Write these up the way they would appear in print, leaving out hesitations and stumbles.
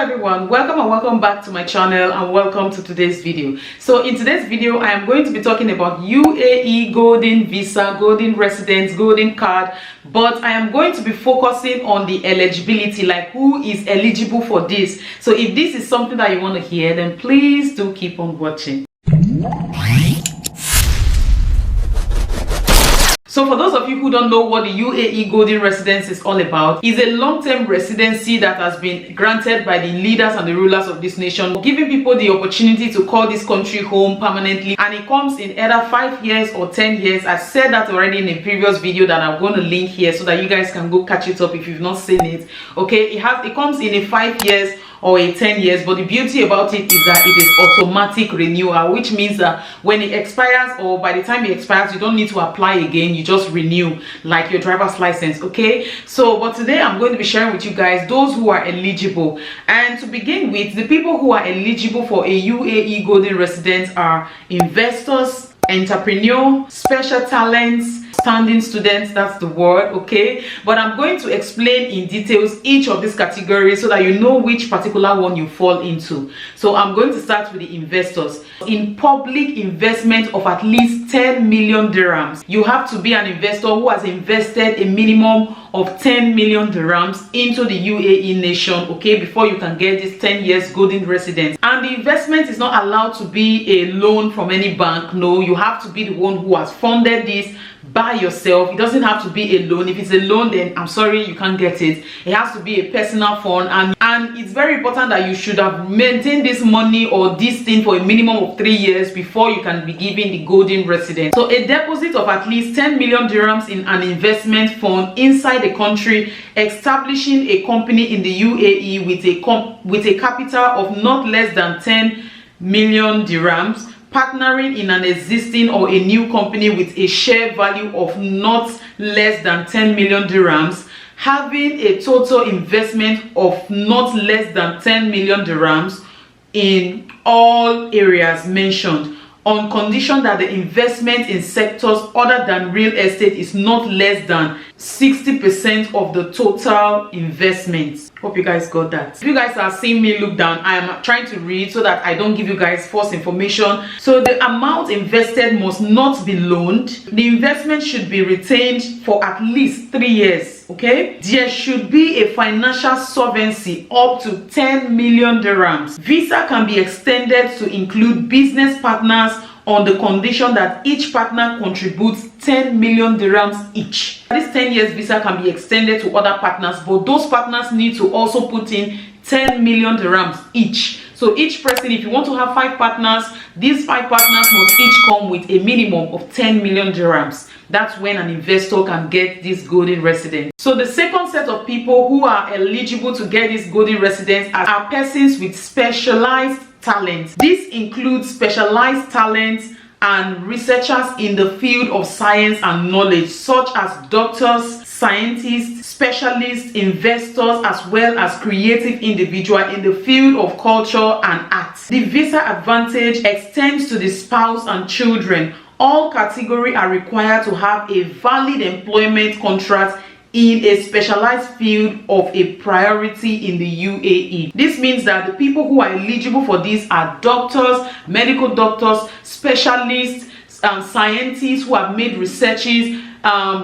everyone, welcome and welcome back to my channel and welcome to today's video. So in today's video I am going to be talking about UAE golden visa, golden residence, golden card, but I am going to be focusing on the eligibility, like who is eligible for this. So if this is something that you want to hear, then please do keep on watching. So for those of you who don't know what the UAE Golden Residence is all about, it's a long-term residency that has been granted by the leaders and the rulers of this nation, giving people the opportunity to call this country home permanently, and it comes in either 5 years or 10 years. I said that already in a previous video that I'm going to link here so that you guys can go catch it up if you've not seen it. Okay, it comes in a 5 years or a 10 years, but the beauty about it is that it is automatic renewal, which means that when it expires or by the time it expires, you don't need to apply again, you just renew like your driver's license. Okay, so but today I'm going to be sharing with you guys those who are eligible. And to begin with, the people who are eligible for a UAE golden residence are investors, entrepreneur, special talents, standing students, that's the word. Okay, but I'm going to explain in details each of these categories so that you know which particular one you fall into. So I'm going to start with the investors. In public investment of at least 10 million dirhams, you have to be an investor who has invested a minimum of 10 million dirhams into the UAE nation, okay, before you can get this 10 years golden residence. And the investment is not allowed to be a loan from any bank. No, you have to be the one who has funded this by yourself. It doesn't have to be a loan. If it's a loan, then I'm sorry, you can't get it. It has to be a personal fund, and it's very important that you should have maintained this money or this thing for a minimum of 3 years before you can be given the golden residence. So a deposit of at least 10 million dirhams in an investment fund inside the country, establishing a company in the UAE with a capital of not less than 10 million dirhams, partnering in an existing or a new company with a share value of not less than 10 million dirhams, having a total investment of not less than 10 million dirhams in all areas mentioned, on condition that the investment in sectors other than real estate is not less than 60% of the total investments. Hope you guys got that. If you guys are seeing me look down, I am trying to read so that I don't give you guys false information. So the amount invested must not be loaned. The investment should be retained for at least 3 years. Okay, there should be a financial solvency up to 10 million dirhams. Visa can be extended to include business partners on the condition that each partner contributes 10 million dirhams each. This 10 years visa can be extended to other partners, but those partners need to also put in 10 million dirhams each. So each person, if you want to have 5 partners, these 5 partners must each come with a minimum of 10 million dirhams. That's when an investor can get this golden residence. So the second set of people who are eligible to get this golden residence are persons with specialized talents. This includes specialized talents and researchers in the field of science and knowledge, such as doctors, scientists, specialists, investors, as well as creative individuals in the field of culture and arts. The visa advantage extends to the spouse and children. All categories are required to have a valid employment contract in a specialized field of a priority in the UAE. This means that the people who are eligible for this are doctors, medical doctors, specialists, scientists who have made researches.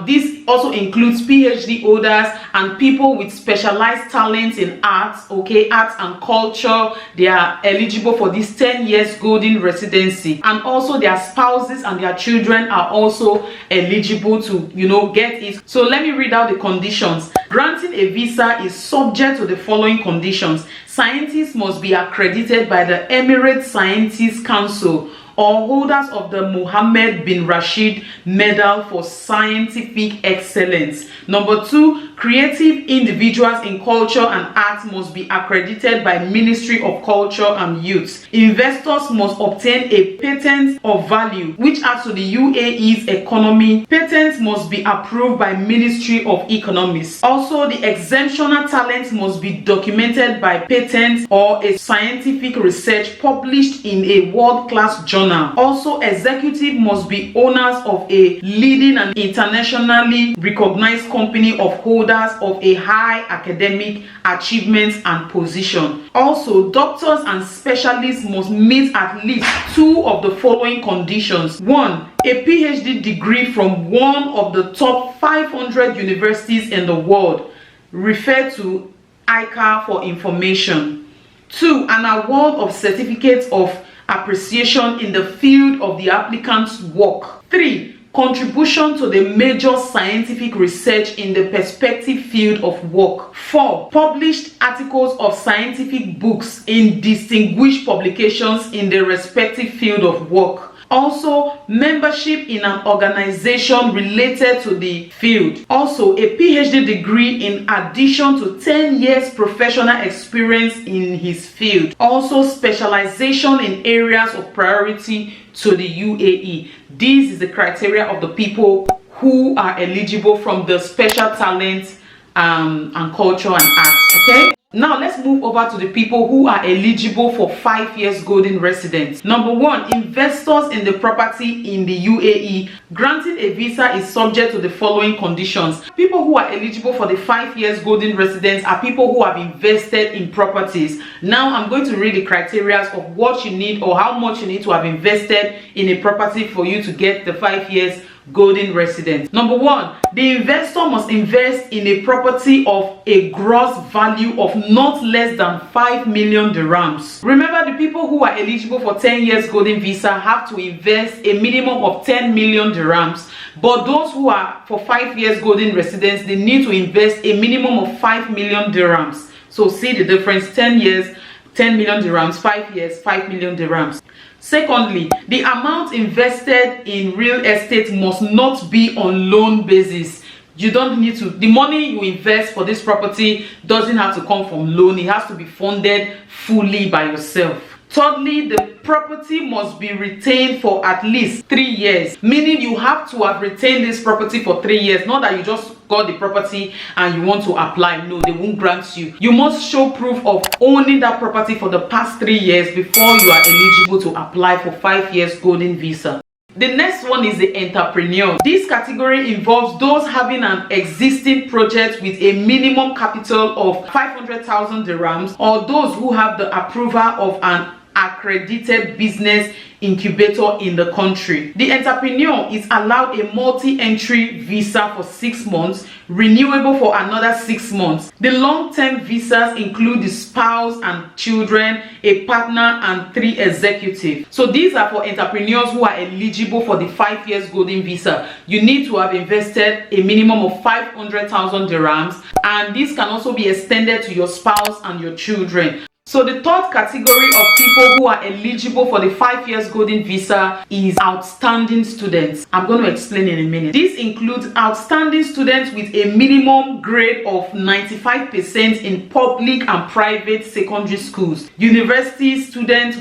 This also includes PhD holders and people with specialized talents in arts, okay, arts and culture. They are eligible for this 10 years golden residency, and also their spouses and their children are also eligible to, get it. So let me read out the conditions. Granting a visa is subject to the following conditions. Scientists must be accredited by the Emirates Scientists Council or holders of the Mohammed bin Rashid Medal for Scientific Excellence. Number 2, creative individuals in culture and arts must be accredited by Ministry of Culture and Youth. Investors must obtain a patent of value which adds to the UAE's economy. Patents must be approved by Ministry of Economics. Also, the exemptional talents must be documented by patents or a scientific research published in a world-class journal professional. Also, executive must be owners of a leading and internationally recognized company of holders of a high academic achievements and position. Also, doctors and specialists must meet at least 2 of the following conditions. 1. A PhD degree from one of the top 500 universities in the world. Refer to ICAR for information. 2. An award of certificates of appreciation in the field of the applicant's work. 3. Contribution to the major scientific research in the prospective field of work. 4. Published articles of scientific books in distinguished publications in the respective field of work. Also, membership in an organization related to the field. Also, a PhD degree in addition to 10 years professional experience in his field. Also, specialization in areas of priority to the UAE. This is the criteria of the people who are eligible from the special talent and culture and arts. Okay, now let's move over to the people who are eligible for 5 years golden residence. Number 1, investors in the property in the UAE. Granting a visa is subject to the following conditions. People who are eligible for the 5 years golden residence are people who have invested in properties. Now I'm going to read the criteria of what you need or how much you need to have invested in a property for you to get the 5 years golden residence. Number 1, the investor must invest in a property of a gross value of not less than 5 million dirhams. Remember, the people who are eligible for 10 years golden visa have to invest a minimum of 10 million dirhams, but those who are for 5 years golden residence, they need to invest a minimum of 5 million dirhams. So see the difference: 10 years 10 million dirhams, 5 years 5 million dirhams. Secondly, the amount invested in real estate must not be on loan basis. You don't need to, the money you invest for this property doesn't have to come from loan. It has to be funded fully by yourself. Thirdly, the property must be retained for at least 3 years, meaning you have to have retained this property for 3 years. Not that you just got the property and you want to apply. No, they won't grant you. You must show proof of owning that property for the past 3 years before you are eligible to apply for 5 years golden visa. The next one is the entrepreneur. This category involves those having an existing project with a minimum capital of 500,000 dirhams, or those who have the approval of an accredited business incubator in the country. The entrepreneur is allowed a multi-entry visa for 6 months, renewable for another 6 months. The long-term visas include the spouse and children, a partner, and 3 executives. So these are for entrepreneurs who are eligible for the 5 years golden visa. You need to have invested a minimum of 500,000 dirhams, and this can also be extended to your spouse and your children. So the third category of people who are eligible for the 5 years golden visa is outstanding students. I'm going to explain in a minute. This includes outstanding students with a minimum grade of 95% in public and private secondary schools. University students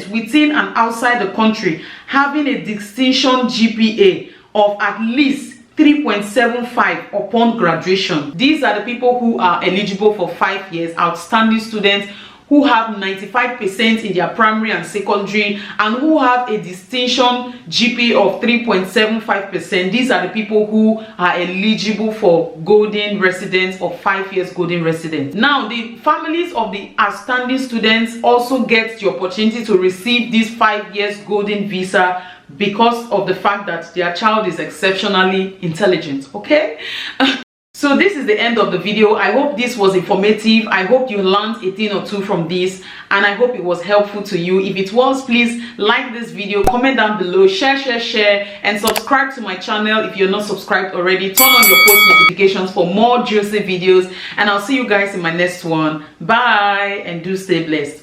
within and outside the country having a distinction GPA of at least 3.75 upon graduation. These are the people who are eligible for 5 years. Outstanding students who have 95% in their primary and secondary and who have a distinction GPA of 3.75%. These are the people who are eligible for golden residence or 5 years golden residence. Now, the families of the outstanding students also get the opportunity to receive this 5 years golden visa because of the fact that their child is exceptionally intelligent. Okay. So this is the end of the video. I hope this was informative. I hope you learned a thing or two from this, and I hope it was helpful to you. If it was, please like this video, comment down below, share, and subscribe to my channel if you're not subscribed already. Turn on your post notifications for more juicy videos, and I'll see you guys in my next one. Bye, and do stay blessed.